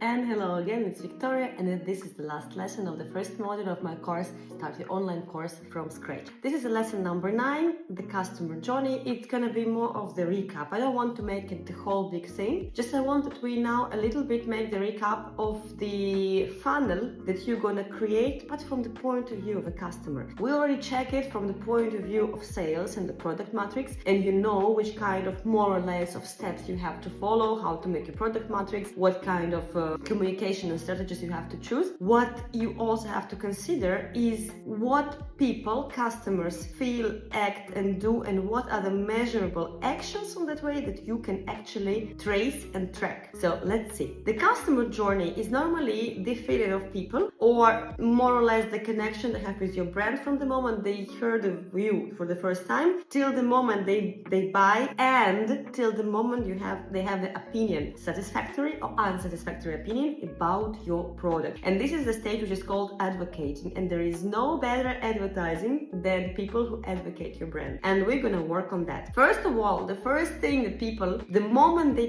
And hello again, it's Victoria, and this is the last lesson of the first module of my course, Start Your Online Course from Scratch. This is lesson number 9, the customer journey. It's gonna be more of the recap. I don't want to make it the whole big thing, just I want that we now a little bit make the recap of the funnel that you're gonna create, but from the point of view of the customer. We already check it from the point of view of sales and the product matrix, and you know which kind of more or less of steps you have to follow, how to make your product matrix, what kind of communication and strategies you have to choose. What you also have to consider is what people, customers feel, act and do, and what are the measurable actions on that way that you can actually trace and track. So let's see. The customer journey is normally the feeling of people, or more or less the connection they have with your brand from the moment they heard of you for the first time till the moment they buy, and till the moment they have the opinion, satisfactory or unsatisfactory opinion about your product. And this is the stage which is called advocating, and there is no better advertising than people who advocate your brand, and we're gonna work on that. First of all, the first thing that people, the moment they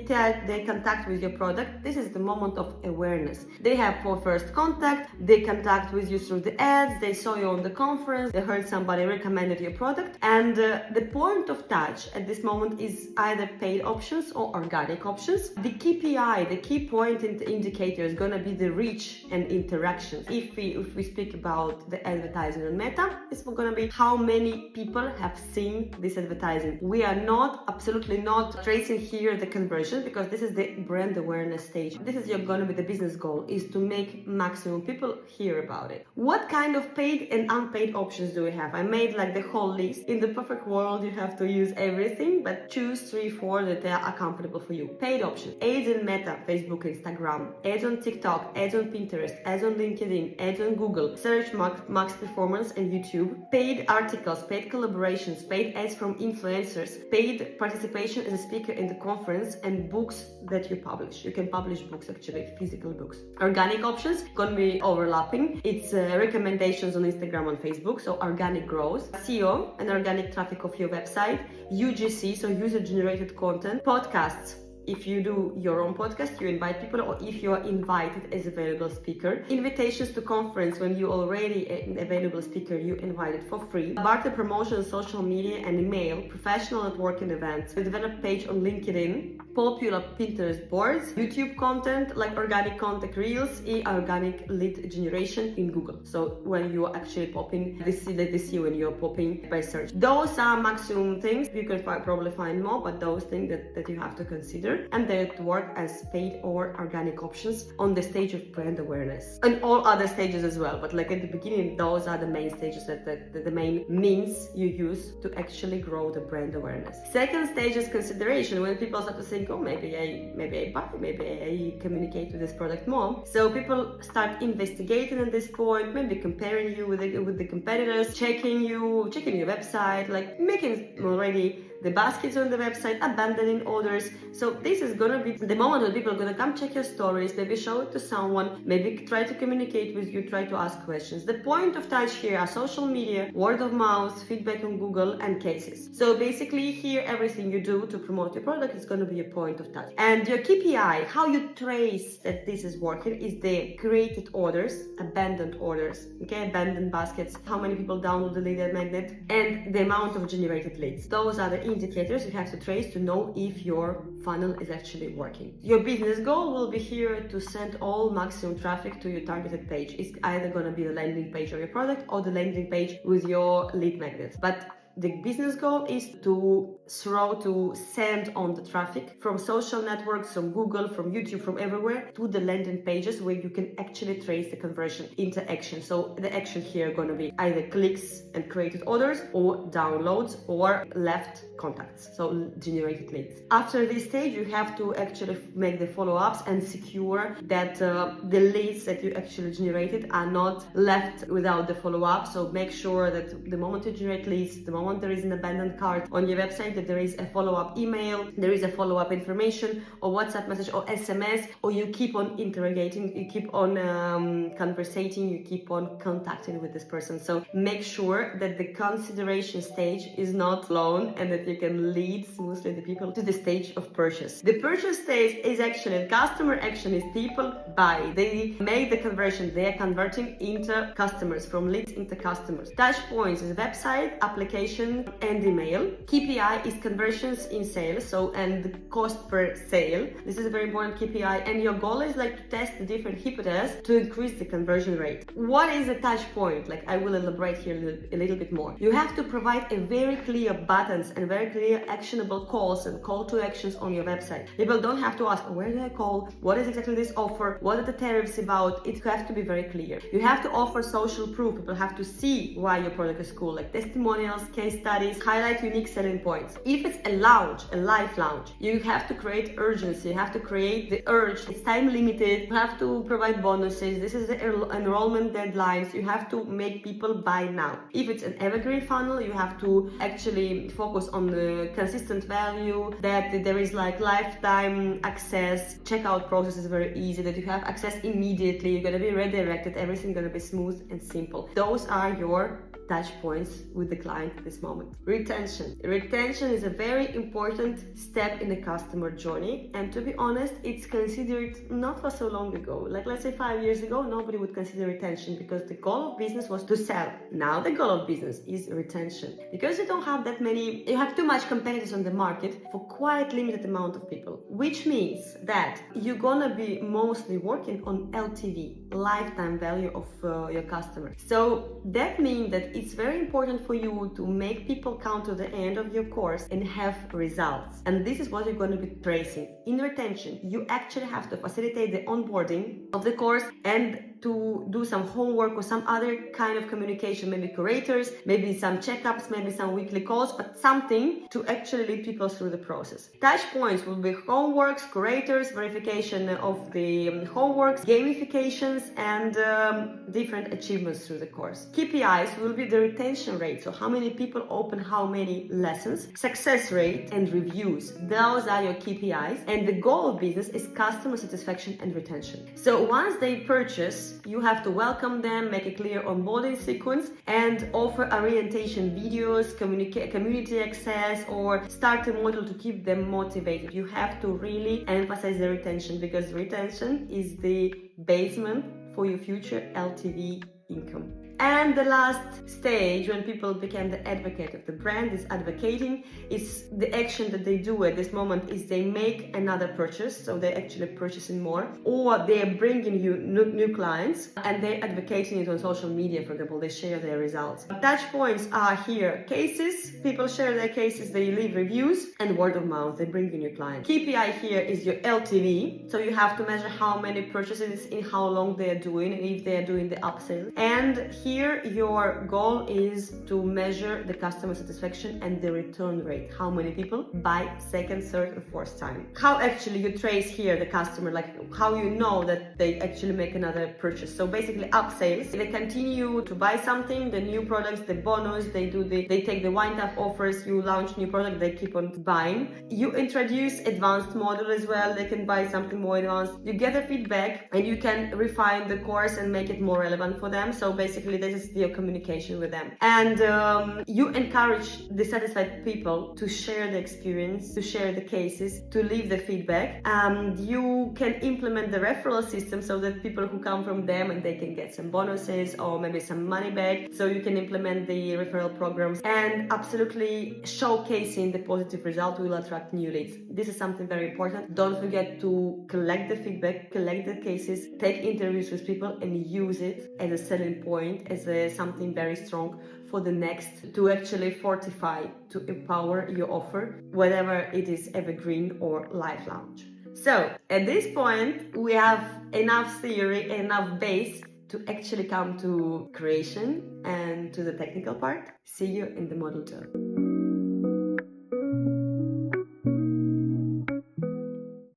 contact with your product, this is the moment of awareness. They have for first contact, they contact with you through the ads, they saw you on the conference, they heard somebody recommended your product, and the point of touch at this moment is either paid options or organic options. The KPI, the key point indicator, is going to be the reach and interactions. If we speak about the advertising on Meta, it's going to be how many people have seen this advertising. We are absolutely not tracing here the conversion, because this is the brand awareness stage. This is going to be the business goal, is to make maximum people hear about it. What kind of paid and unpaid options do we have? I made like the whole list. In the perfect world, you have to use everything, but choose 3-4 that are accountable for you. Paid options: ads in Meta, Facebook, Instagram, ads on TikTok, ads on Pinterest, ads on LinkedIn, ads on Google, search max performance and YouTube, paid articles, paid collaborations, paid ads from influencers, paid participation as a speaker in the conference, and books that you publish. You can publish books, actually, physical books. Organic options gonna be overlapping. It's recommendations on Instagram and Facebook, so organic growth, SEO and organic traffic of your website, UGC, so user-generated content, podcasts. If you do your own podcast, you invite people, or if you are invited as a available speaker. Invitations to conference, when you already an available speaker, you invited for free. Barter promotion, social media and email, professional networking events. We develop page on LinkedIn, popular Pinterest boards, YouTube content like organic contact reels, organic lead generation in Google. So when you are actually popping, they see when you're popping by search. Those are maximum things. You can probably find more, but those things that you have to consider, and they work as paid or organic options on the stage of brand awareness, and all other stages as well. But like at the beginning, those are the main stages, that the main means you use to actually grow the brand awareness. Second stage is consideration, when people start to think, oh, maybe I buy, maybe I communicate with this product more. So people start investigating at this point, maybe comparing you with the competitors, checking your website, like making already the baskets on the website, abandoning orders. So this is gonna be the moment when people are gonna come check your stories, maybe show it to someone, maybe try to communicate with you, try to ask questions. The point of touch here are social media, word of mouth, feedback on Google, and cases. So basically here, everything you do to promote your product is gonna be a point of touch. And your KPI, how you trace that this is working, is the created orders, abandoned orders, okay, abandoned baskets, how many people download the lead magnet, and the amount of generated leads. Those are the indicators you have to trace to know if your funnel is actually working. Your business goal will be here to send all maximum traffic to your targeted page. It's either going to be the landing page of your product or the landing page with your lead magnets. But the business goal is to send on the traffic from social networks, from Google, from YouTube, from everywhere, to the landing pages where you can actually trace the conversion into action. So the action here are going to be either clicks and created orders, or downloads, or left contacts, so generated leads. After this stage, you have to actually make the follow-ups and secure that the leads that you actually generated are not left without the follow-up. So make sure that the moment you generate leads, the moment there is an abandoned cart on your website, that there is a follow-up email, there is a follow-up information, or WhatsApp message, or SMS, or you keep on interrogating, you keep on conversating, you keep on contacting with this person. So make sure that the consideration stage is not long and that you can lead smoothly the people to the stage of purchase. The purchase stage is actually customer action, is people buy. They make the conversion, they are converting into customers, from leads into customers. Touch points is website, application, and email. KPI is conversions in sales, so and the cost per sale. This is a very important KPI, and your goal is like to test the different hypotheses to increase the conversion rate. What is a touch point? Like, I will elaborate here a little bit more. You have to provide a very clear buttons and very clear actionable calls and call to actions on your website. People don't have to ask, where do I call? What is exactly this offer? What are the tariffs about? It has to be very clear. You have to offer social proof. People have to see why your product is cool, like testimonials, case studies, highlight unique selling points. If it's a launch, a live launch, you have to create urgency. You have to create the urge. It's time limited. You have to provide bonuses. This is the enrollment deadlines. You have to make people buy now. If it's an evergreen funnel, you have to actually focus on the consistent value, that there is like lifetime access, checkout process is very easy, that you have access immediately, you're gonna be redirected, everything's gonna be smooth and simple. Those are your touch points with the client at this moment. Retention. Retention is a very important step in the customer journey, and to be honest, it's considered not for so long ago. Like, let's say 5 years ago, nobody would consider retention because the goal of business was to sell. Now the goal of business is retention. Because you don't have that many, you have too much competitors on the market for quite limited amount of people, which means that you're gonna be mostly working on LTV, lifetime value of your customer. So that means that it's very important for you to make people come to the end of your course and have results. And this is what you're going to be tracing. In retention, you actually have to facilitate the onboarding of the course and to do some homework or some other kind of communication, maybe curators, maybe some checkups, maybe some weekly calls, but something to actually lead people through the process. Touch points will be homeworks, curators, verification of the homeworks, gamifications, and different achievements through the course. KPIs will be the retention rate, so how many people open how many lessons, success rate, and reviews. Those are your KPIs, and the goal of business is customer satisfaction and retention. So once they purchase, you have to welcome them, make a clear onboarding sequence, and offer orientation videos, community access, or start a model to keep them motivated. You have to really emphasize the retention, because retention is the basement for your future LTV income. And the last stage, when people become the advocate of the brand, is advocating, is the action that they do at this moment is they make another purchase, so they're actually purchasing more, or they're bringing you new clients and they're advocating it on social media. For example, they share their results. Touch points are here cases, people share their cases, they leave reviews, and word of mouth, they bring you new clients. KPI here is your LTV, so you have to measure how many purchases in how long they're doing, and if they're doing the upsell. And here your goal is to measure the customer satisfaction and the return rate, how many people buy second, third, and fourth time. How actually you trace here the customer, like how you know that they actually make another purchase. So basically upsells, they continue to buy something, the new products, the bonus, they take the wind up offers, you launch new product, they keep on buying. You introduce advanced model as well, they can buy something more advanced. You get the feedback and you can refine the course and make it more relevant for them. So basically this is your communication with them. And you encourage the satisfied people to share the experience, to share the cases, to leave the feedback. You can implement the referral system so that people who come from them and they can get some bonuses or maybe some money back. So you can implement the referral programs, and absolutely showcasing the positive result will attract new leads. This is something very important. Don't forget to collect the feedback, collect the cases, take interviews with people and use it as a selling point, as something very strong for the next, to actually fortify, to empower your offer, whatever it is, evergreen or live launch. So at this point, we have enough theory, enough base to actually come to creation and to the technical part. See you in the model 2.